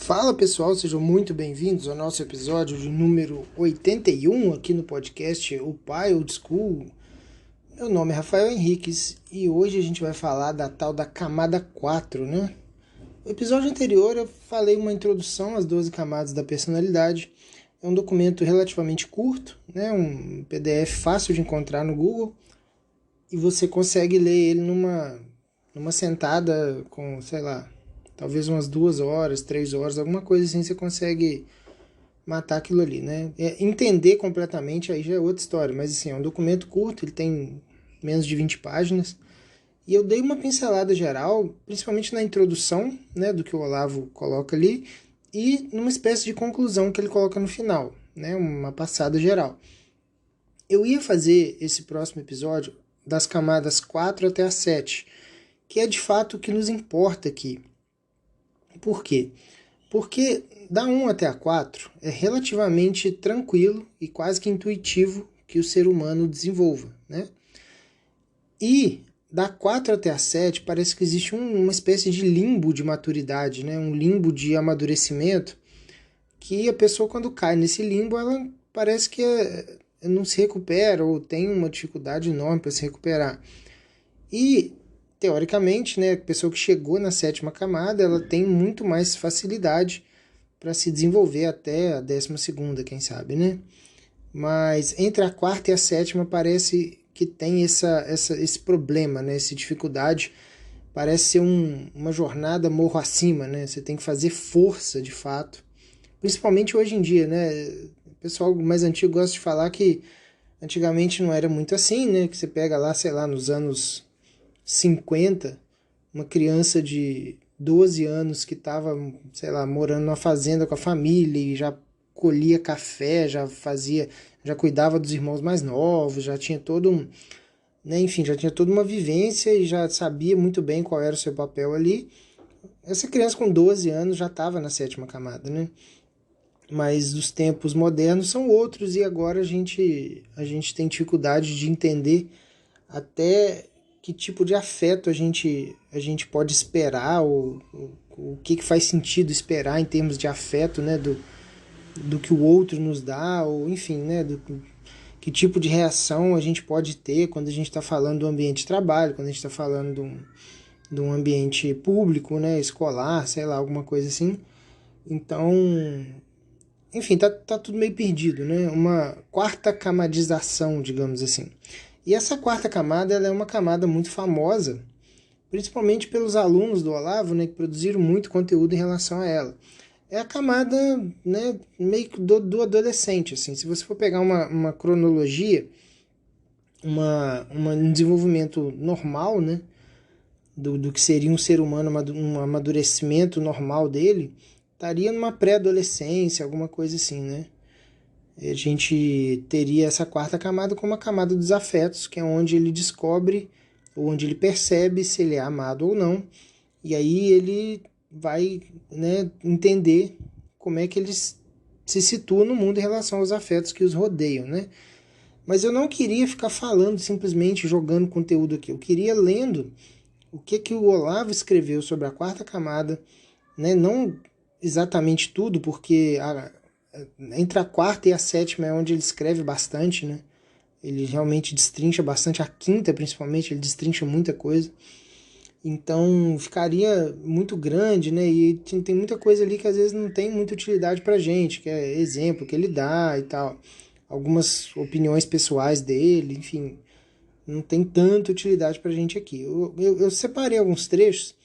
Fala pessoal, sejam muito bem-vindos ao nosso episódio de número 81 aqui no podcast O Pai Old School. Meu nome é Rafael Henriques e hoje a gente vai falar da tal da camada 4, né? No episódio anterior eu falei uma introdução às 12 camadas da personalidade. É um documento relativamente curto, né? Um PDF fácil de encontrar no Google e você consegue ler ele numa sentada com, sei lá, talvez umas 2 horas, 3 horas, alguma coisa assim, você consegue matar aquilo ali, né? Entender completamente aí já é outra história, mas assim, é um documento curto, ele tem menos de 20 páginas, e eu dei uma pincelada geral, principalmente na introdução, né, do que o Olavo coloca ali, e numa espécie de conclusão que ele coloca no final, né, uma passada geral. Eu ia fazer esse próximo episódio das camadas 4 até a 7, que é de fato o que nos importa aqui. Por quê? Porque da 1 até a 4 é relativamente tranquilo e quase que intuitivo que o ser humano desenvolva, né? E da 4 até a 7 parece que existe uma espécie de limbo de maturidade, né? Um limbo de amadurecimento, que a pessoa quando cai nesse limbo, ela parece que não se recupera ou tem uma dificuldade enorme para se recuperar. E teoricamente, né, a pessoa que chegou na 7ª camada, ela tem muito mais facilidade para se desenvolver até a 12ª, quem sabe, né? Mas entre a 4ª e a 7ª parece que tem esse problema, né, essa dificuldade. Parece ser uma jornada morro acima, né? Você tem que fazer força, de fato. Principalmente hoje em dia, né? O pessoal mais antigo gosta de falar que antigamente não era muito assim, né? Que você pega lá, sei lá, nos anos 50, uma criança de 12 anos que estava, sei lá, morando numa fazenda com a família e já colhia café, já cuidava dos irmãos mais novos, já tinha né, enfim, já tinha toda uma vivência e já sabia muito bem qual era o seu papel ali. Essa criança com 12 anos já estava na 7ª camada, né? Mas os tempos modernos são outros e agora a gente tem dificuldade de entender até que tipo de afeto a gente pode esperar, ou o que faz sentido esperar em termos de afeto, né, do que o outro nos dá, ou enfim, né, que tipo de reação a gente pode ter quando a gente está falando do ambiente de trabalho, quando a gente está falando de um ambiente público, né, escolar, sei lá, alguma coisa assim. Então, enfim, tá tudo meio perdido, né? Uma quarta camadização, digamos assim. E essa quarta camada, ela é uma camada muito famosa, principalmente pelos alunos do Olavo, né, que produziram muito conteúdo em relação a ela. É a camada, né, meio que do adolescente, assim. Se você for pegar uma cronologia, um desenvolvimento normal, né, do que seria um ser humano, um amadurecimento normal dele, estaria numa pré-adolescência, alguma coisa assim, né? A gente teria essa quarta camada como a camada dos afetos, que é onde ele descobre, ou onde ele percebe se ele é amado ou não, e aí ele vai, né, entender como é que ele se situa no mundo em relação aos afetos que os rodeiam, né? Mas eu não queria ficar falando, simplesmente jogando conteúdo aqui, eu queria lendo o que o Olavo escreveu sobre a quarta camada, né? Não exatamente tudo, porque entre a 4ª e a 7ª é onde ele escreve bastante, né? Ele realmente destrincha bastante, a 5ª principalmente, ele destrincha muita coisa. Então ficaria muito grande, né? E tem muita coisa ali que às vezes não tem muita utilidade pra gente, que é exemplo que ele dá e tal. Algumas opiniões pessoais dele, enfim, não tem tanta utilidade pra gente aqui. Eu separei alguns trechos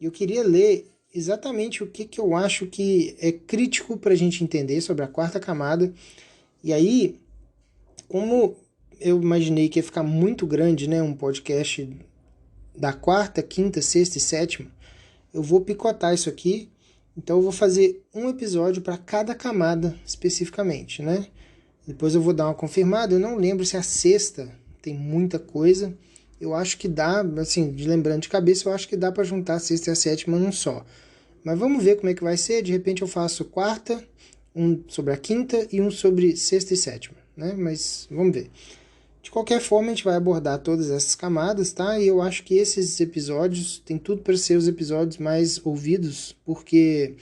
e eu queria ler exatamente o que eu acho que é crítico para a gente entender sobre a quarta camada. E aí, como eu imaginei que ia ficar muito grande, né, um podcast da 4ª, 5ª, 6ª e 7ª, eu vou picotar isso aqui. Então eu vou fazer um episódio para cada camada especificamente, né? Depois eu vou dar uma confirmada. Eu não lembro se a 6ª tem muita coisa. Eu acho que dá, assim, lembrando de cabeça, eu acho que dá para juntar a 6ª e a 7ª num só. Mas vamos ver como é que vai ser. De repente eu faço 4ª, um sobre a 5ª e um sobre 6ª e 7ª, né? Mas vamos ver. De qualquer forma, a gente vai abordar todas essas camadas, tá? E eu acho que esses episódios têm tudo para ser os episódios mais ouvidos, porque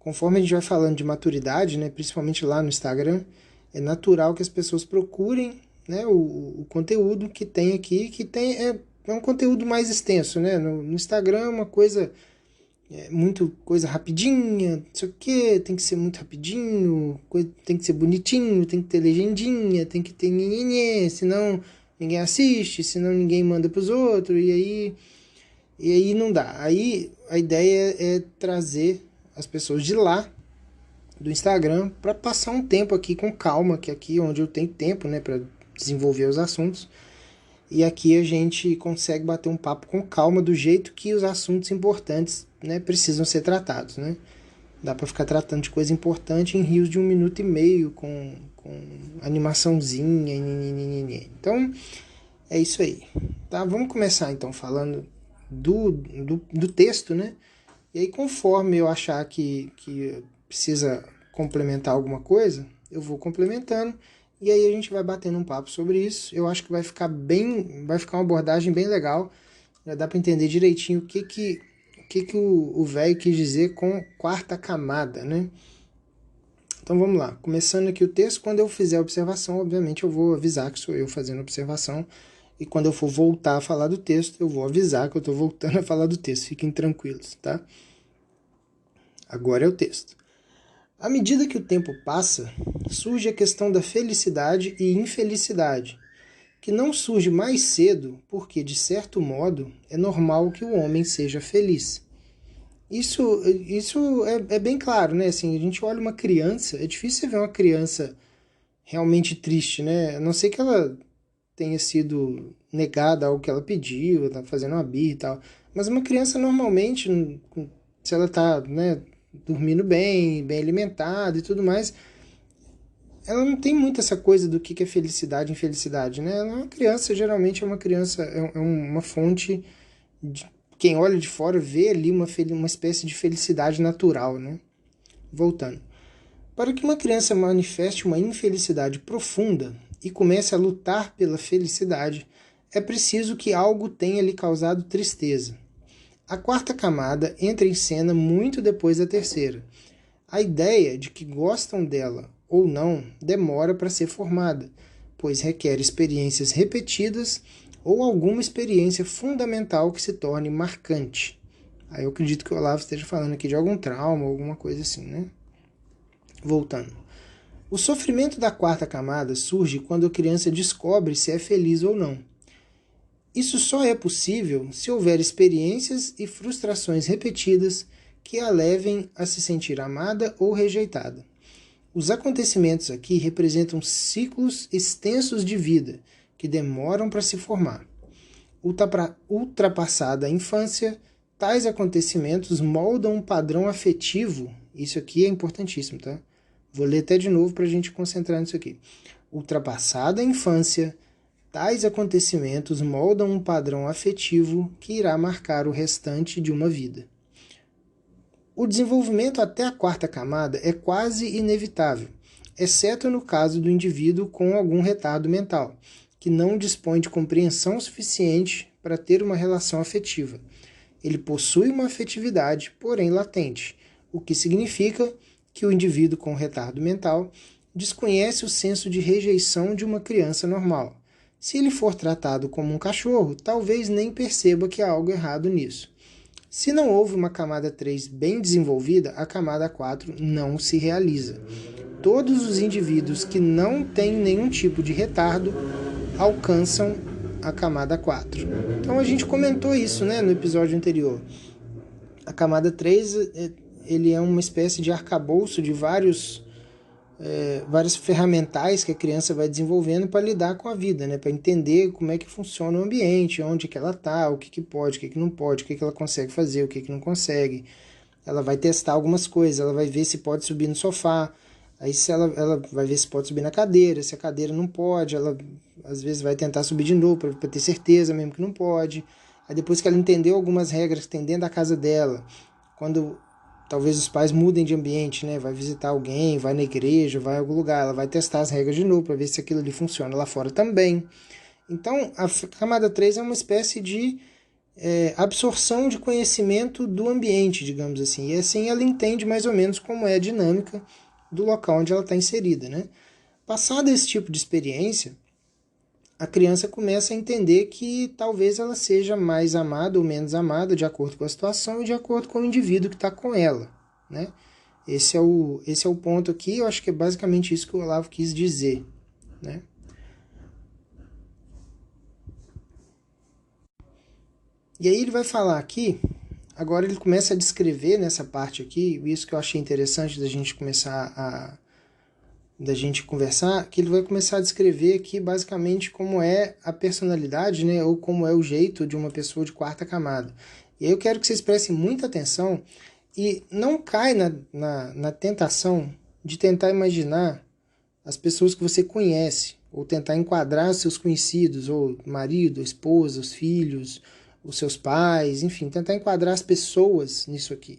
conforme a gente vai falando de maturidade, né, principalmente lá no Instagram, é natural que as pessoas procurem, né, o conteúdo que tem aqui, é um conteúdo mais extenso, né? No Instagram é uma coisa, muito coisa rapidinha, não sei o que, tem que ser muito rapidinho, tem que ser bonitinho, tem que ter legendinha, tem que ter nhenhenhê, senão ninguém assiste, senão ninguém manda pros outros, e aí não dá. Aí a ideia é trazer as pessoas de lá, do Instagram, para passar um tempo aqui com calma, que é aqui onde eu tenho tempo, né, para desenvolver os assuntos. E aqui a gente consegue bater um papo com calma, do jeito que os assuntos importantes, né, precisam ser tratados, né? Dá para ficar tratando de coisa importante em rios de 1 minuto e meio, com animaçãozinha. Então, é isso aí. Tá? Vamos começar então falando do texto, né? E aí, conforme eu achar que precisa complementar alguma coisa, eu vou complementando. E aí a gente vai batendo um papo sobre isso. Eu acho que vai ficar uma abordagem bem legal. Já dá para entender direitinho o que o velho quis dizer com quarta camada, né? Então vamos lá. Começando aqui o texto, quando eu fizer a observação, obviamente eu vou avisar que sou eu fazendo a observação. E quando eu for voltar a falar do texto, eu vou avisar que eu estou voltando a falar do texto. Fiquem tranquilos, tá? Agora é o texto. À medida que o tempo passa, surge a questão da felicidade e infelicidade, que não surge mais cedo porque, de certo modo, é normal que o homem seja feliz. Isso é bem claro, né? Assim, a gente olha uma criança, é difícil você ver uma criança realmente triste, né? A não ser que ela tenha sido negada algo que ela pediu, tá fazendo uma birra e tal. Mas uma criança, normalmente, se ela tá, né, dormindo bem alimentada e tudo mais, ela não tem muito essa coisa do que é felicidade e infelicidade, né? Ela é uma criança, geralmente é uma criança, é uma fonte de, quem olha de fora vê ali uma espécie de felicidade natural, né? Voltando. Para que uma criança manifeste uma infelicidade profunda e comece a lutar pela felicidade, é preciso que algo tenha lhe causado tristeza. A quarta camada entra em cena muito depois da terceira. A ideia de que gostam dela ou não demora para ser formada, pois requer experiências repetidas ou alguma experiência fundamental que se torne marcante. Aí eu acredito que o Olavo esteja falando aqui de algum trauma, alguma coisa assim, né? Voltando. O sofrimento da quarta camada surge quando a criança descobre se é feliz ou não. Isso só é possível se houver experiências e frustrações repetidas que a levem a se sentir amada ou rejeitada. Os acontecimentos aqui representam ciclos extensos de vida que demoram para se formar. Ultrapassada a infância, tais acontecimentos moldam um padrão afetivo. Isso aqui é importantíssimo, tá? Vou ler até de novo para a gente concentrar nisso aqui. Ultrapassada a infância, tais acontecimentos moldam um padrão afetivo que irá marcar o restante de uma vida. O desenvolvimento até a quarta camada é quase inevitável, exceto no caso do indivíduo com algum retardo mental, que não dispõe de compreensão suficiente para ter uma relação afetiva. Ele possui uma afetividade, porém latente, o que significa que o indivíduo com retardo mental desconhece o senso de rejeição de uma criança normal. Se ele for tratado como um cachorro, talvez nem perceba que há algo errado nisso. Se não houve uma camada 3 bem desenvolvida, a camada 4 não se realiza. Todos os indivíduos que não têm nenhum tipo de retardo alcançam a camada 4. Então a gente comentou isso, né, no episódio anterior. A camada 3 ele é uma espécie de arcabouço de vários ferramentais que a criança vai desenvolvendo para lidar com a vida, né? Para entender como é que funciona o ambiente, onde que ela está, o que pode, o que não pode, o que ela consegue fazer, o que não consegue. Ela vai testar algumas coisas, ela vai ver se pode subir no sofá, aí se ela vai ver se pode subir na cadeira, se a cadeira não pode, ela às vezes vai tentar subir de novo para ter certeza mesmo que não pode. Aí depois que ela entendeu algumas regras que tem dentro da casa dela, quando talvez os pais mudem de ambiente, né? Vai visitar alguém, vai na igreja, vai em algum lugar, ela vai testar as regras de novo para ver se aquilo ali funciona lá fora também. Então, a camada 3 é uma espécie de absorção de conhecimento do ambiente, digamos assim. E assim ela entende mais ou menos como é a dinâmica do local onde ela está inserida, né? Passado esse tipo de experiência, a criança começa a entender que talvez ela seja mais amada ou menos amada de acordo com a situação e de acordo com o indivíduo que está com ela, né? Esse é o ponto aqui, eu acho que é basicamente isso que o Olavo quis dizer, né? E aí ele vai falar aqui, agora ele começa a descrever nessa parte aqui, isso que eu achei interessante da gente conversar, que ele vai começar a descrever aqui basicamente como é a personalidade, né, ou como é o jeito de uma pessoa de quarta camada. E aí eu quero que vocês prestem muita atenção e não cai na tentação de tentar imaginar as pessoas que você conhece, ou tentar enquadrar os seus conhecidos, ou marido, esposa, os filhos, os seus pais, enfim, tentar enquadrar as pessoas nisso aqui.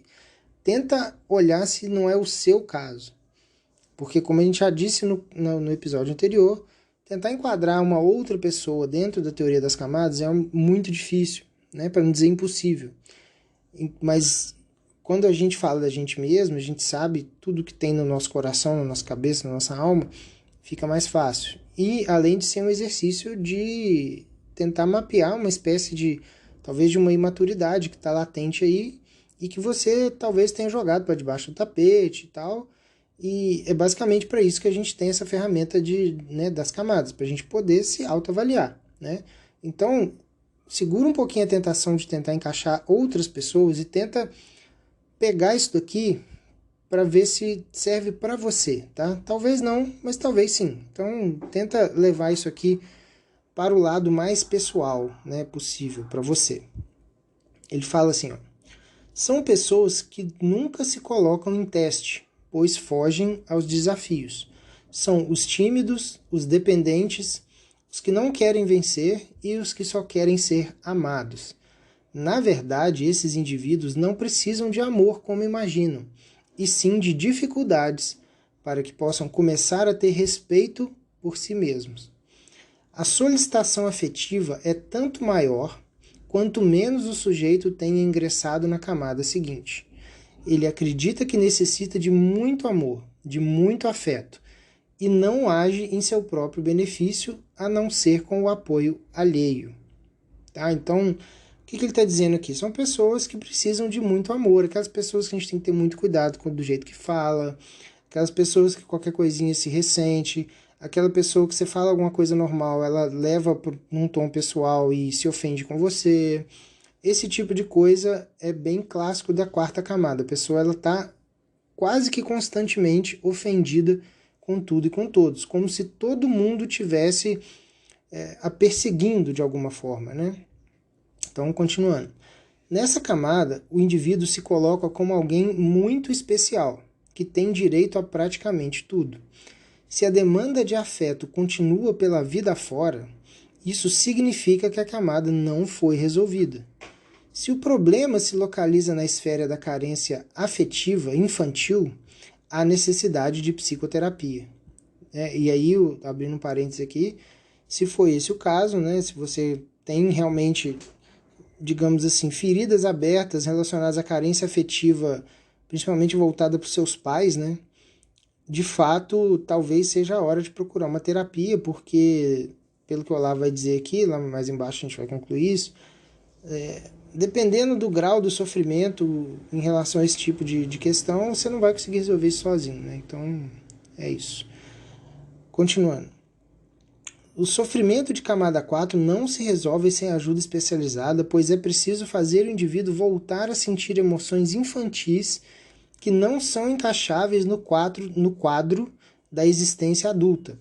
Tenta olhar se não é o seu caso. Porque, como a gente já disse no episódio anterior, tentar enquadrar uma outra pessoa dentro da teoria das camadas é muito difícil, né? Para não dizer impossível. Mas quando a gente fala da gente mesmo, a gente sabe tudo que tem no nosso coração, na nossa cabeça, na nossa alma, fica mais fácil. E além de ser um exercício de tentar mapear uma espécie de, talvez de uma imaturidade que está latente aí e que você talvez tenha jogado para debaixo do tapete e tal. E é basicamente para isso que a gente tem essa ferramenta das camadas, para a gente poder se autoavaliar, né? Então, segura um pouquinho a tentação de tentar encaixar outras pessoas e tenta pegar isso daqui para ver se serve para você, tá? Talvez não, mas talvez sim. Então, tenta levar isso aqui para o lado mais pessoal, né, possível para você. Ele fala assim, ó: são pessoas que nunca se colocam em teste, pois fogem aos desafios. São os tímidos, os dependentes, os que não querem vencer e os que só querem ser amados. Na verdade, esses indivíduos não precisam de amor como imaginam, e sim de dificuldades para que possam começar a ter respeito por si mesmos. A solicitação afetiva é tanto maior quanto menos o sujeito tenha ingressado na camada seguinte. Ele acredita que necessita de muito amor, de muito afeto, e não age em seu próprio benefício, a não ser com o apoio alheio. Tá? Então, o que ele está dizendo aqui? São pessoas que precisam de muito amor, aquelas pessoas que a gente tem que ter muito cuidado do jeito que fala, aquelas pessoas que qualquer coisinha se ressente, aquela pessoa que você fala alguma coisa normal, ela leva num tom pessoal e se ofende com você. Esse tipo de coisa é bem clássico da quarta camada. A pessoa está quase que constantemente ofendida com tudo e com todos, como se todo mundo tivesse a perseguindo de alguma forma, né? Então, continuando. Nessa camada, o indivíduo se coloca como alguém muito especial, que tem direito a praticamente tudo. Se a demanda de afeto continua pela vida fora, isso significa que a camada não foi resolvida. Se o problema se localiza na esfera da carência afetiva infantil, há necessidade de psicoterapia. E aí, abrindo um parênteses aqui, se for esse o caso, né, se você tem realmente, digamos assim, feridas abertas relacionadas à carência afetiva, principalmente voltada para os seus pais, né, de fato, talvez seja a hora de procurar uma terapia, porque, pelo que o Olavo vai dizer aqui, lá mais embaixo a gente vai concluir isso, dependendo do grau do sofrimento em relação a esse tipo de questão, você não vai conseguir resolver isso sozinho, né? Então, é isso. Continuando. O sofrimento de camada 4 não se resolve sem ajuda especializada, pois é preciso fazer o indivíduo voltar a sentir emoções infantis que não são encaixáveis no quadro da existência adulta.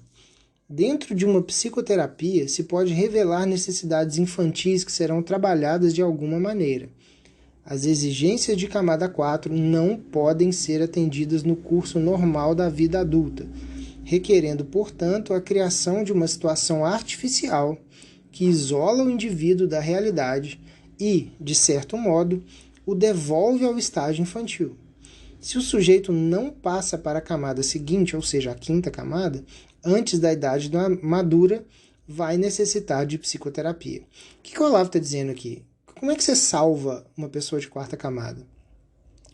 Dentro de uma psicoterapia, se pode revelar necessidades infantis que serão trabalhadas de alguma maneira. As exigências de camada 4 não podem ser atendidas no curso normal da vida adulta, requerendo, portanto, a criação de uma situação artificial que isola o indivíduo da realidade e, de certo modo, o devolve ao estágio infantil. Se o sujeito não passa para a camada seguinte, ou seja, a quinta camada, antes da idade madura, vai necessitar de psicoterapia. O que o Olavo está dizendo aqui? como é que você salva uma pessoa de quarta camada?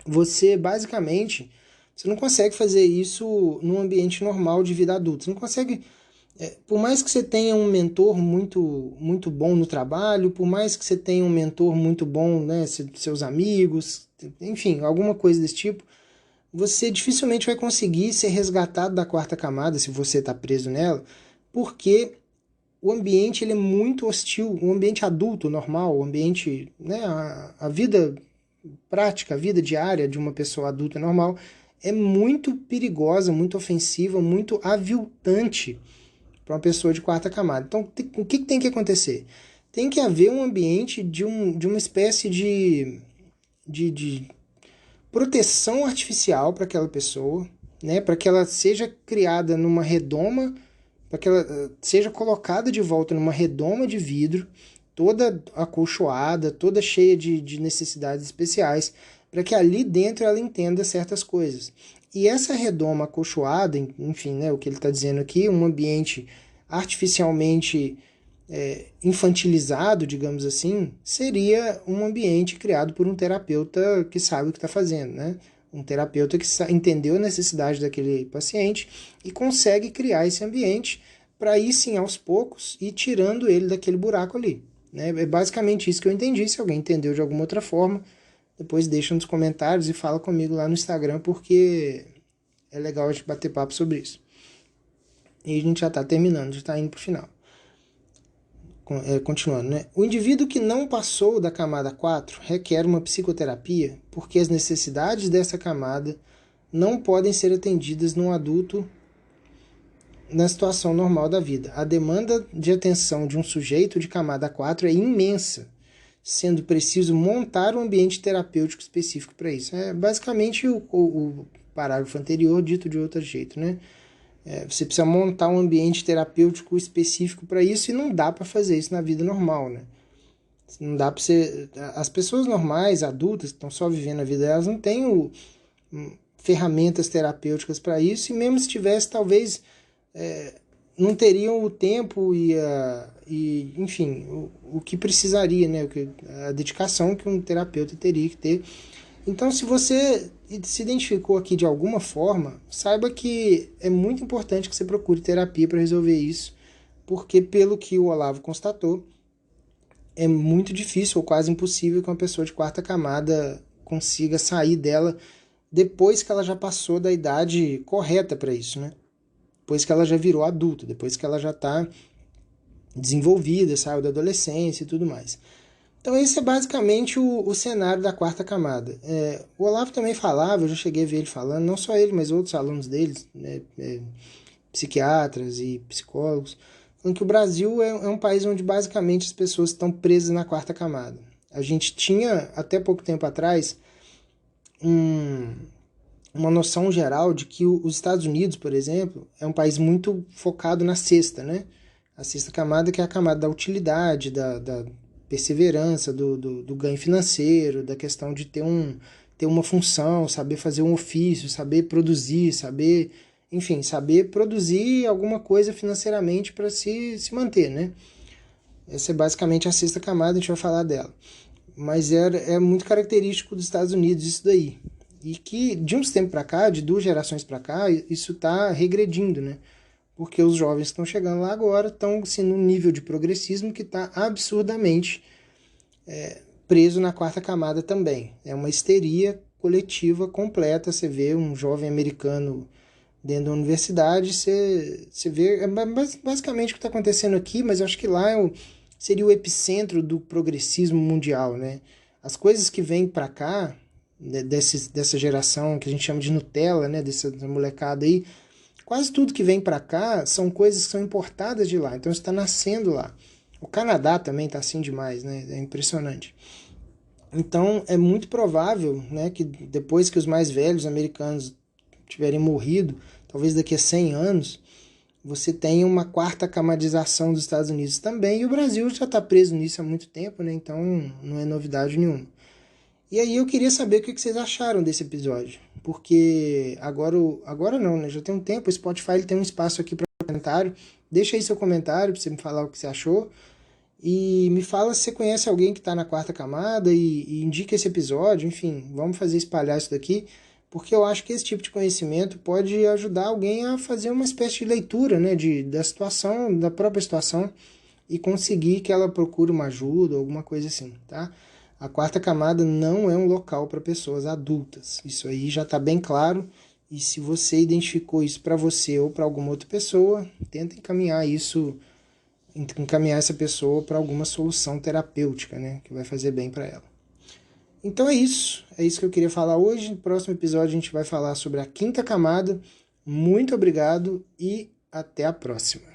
Você, basicamente, você não consegue fazer isso num ambiente normal de vida adulta. Você não consegue, por mais que você tenha um mentor muito bom no trabalho, por mais que você tenha um mentor muito bom, né, seus amigos, enfim, alguma coisa desse tipo, você dificilmente vai conseguir ser resgatado da quarta camada se você está preso nela, porque o ambiente ele é muito hostil, o ambiente adulto, normal, o ambiente, né, a vida prática, a vida diária de uma pessoa adulta normal é muito perigosa, muito ofensiva, muito aviltante para uma pessoa de quarta camada. Então, o que tem que acontecer? Tem que haver um ambiente de uma espécie de proteção artificial para aquela pessoa, né, para que ela seja criada numa redoma, para que ela seja colocada de volta numa redoma de vidro, toda acolchoada, toda cheia de necessidades especiais, para que ali dentro ela entenda certas coisas. E essa redoma acolchoada, enfim, né, o que ele está dizendo aqui, um ambiente artificialmente infantilizado, digamos assim, seria um ambiente criado por um terapeuta que sabe o que está fazendo, né? Um terapeuta que entendeu a necessidade daquele paciente e consegue criar esse ambiente para ir sim aos poucos e tirando ele daquele buraco ali. Né? É basicamente isso que eu entendi. Se alguém entendeu de alguma outra forma, depois deixa nos comentários e fala comigo lá no Instagram, porque é legal a gente bater papo sobre isso. E a gente já está terminando, já está indo para o final. Continuando, né? O indivíduo que não passou da camada 4 requer uma psicoterapia porque as necessidades dessa camada não podem ser atendidas num adulto na situação normal da vida. A demanda de atenção de um sujeito de camada 4 é imensa, sendo preciso montar um ambiente terapêutico específico para isso. É basicamente o parágrafo anterior dito de outro jeito, né? Você precisa montar um ambiente terapêutico específico para isso e não dá para fazer isso na vida normal, né? Não dá para você... As pessoas normais, adultas, que estão só vivendo a vida delas, não têm ferramentas terapêuticas para isso, e mesmo se tivesse, talvez não teriam o tempo e enfim, o que precisaria, né? A dedicação que um terapeuta teria que ter. Então, se você se identificou aqui de alguma forma, saiba que é muito importante que você procure terapia para resolver isso, porque pelo que o Olavo constatou, é muito difícil ou quase impossível que uma pessoa de quarta camada consiga sair dela depois que ela já passou da idade correta para isso, né? Depois que ela já virou adulta, depois que ela já está desenvolvida, saiu da adolescência e tudo mais. Então esse é basicamente o cenário da quarta camada. O Olavo também falava, eu já cheguei a ver ele falando, não só ele, mas outros alunos deles, né, psiquiatras e psicólogos, falando que o Brasil é um país onde basicamente as pessoas estão presas na quarta camada. A gente tinha, até pouco tempo atrás, uma noção geral de que os Estados Unidos, por exemplo, é um país muito focado na sexta, né? A sexta camada, que é a camada da utilidade, da perseverança, do ganho financeiro, da questão de ter uma função, saber fazer um ofício, saber produzir, enfim, saber produzir alguma coisa financeiramente para se manter, né? Essa é basicamente a sexta camada, a gente vai falar dela. Mas é muito característico dos Estados Unidos isso daí. E que de uns tempos para cá, de 2 gerações para cá, isso está regredindo, né? Porque os jovens que estão chegando lá agora estão num nível de progressismo que está absurdamente preso na quarta camada também. É uma histeria coletiva completa. Você vê um jovem americano dentro da universidade, você vê... basicamente o que está acontecendo aqui, mas eu acho que lá seria o epicentro do progressismo mundial, né? As coisas que vêm para cá, dessa geração que a gente chama de Nutella, né? Dessa molecada aí, quase tudo que vem para cá são coisas que são importadas de lá, então está nascendo lá. O Canadá também está assim demais, né? É impressionante. Então é muito provável, né, que depois que os mais velhos americanos tiverem morrido, talvez daqui a 100 anos, você tenha uma quarta camadização dos Estados Unidos também, e o Brasil já está preso nisso há muito tempo, né? Então não é novidade nenhuma. E aí eu queria saber o que vocês acharam desse episódio, porque agora não, né? Já tem um tempo, o Spotify ele tem um espaço aqui para comentário. Deixa aí seu comentário para você me falar o que você achou. E me fala se você conhece alguém que está na quarta camada e indica esse episódio, enfim, vamos fazer espalhar isso daqui, porque eu acho que esse tipo de conhecimento pode ajudar alguém a fazer uma espécie de leitura, né, da situação, da própria situação, e conseguir que ela procure uma ajuda, alguma coisa assim, tá? A quarta camada não é um local para pessoas adultas. Isso aí já está bem claro. E se você identificou isso para você ou para alguma outra pessoa, tenta encaminhar essa pessoa para alguma solução terapêutica, né, que vai fazer bem para ela. Então é isso que eu queria falar hoje. No próximo episódio a gente vai falar sobre a quinta camada. Muito obrigado e até a próxima.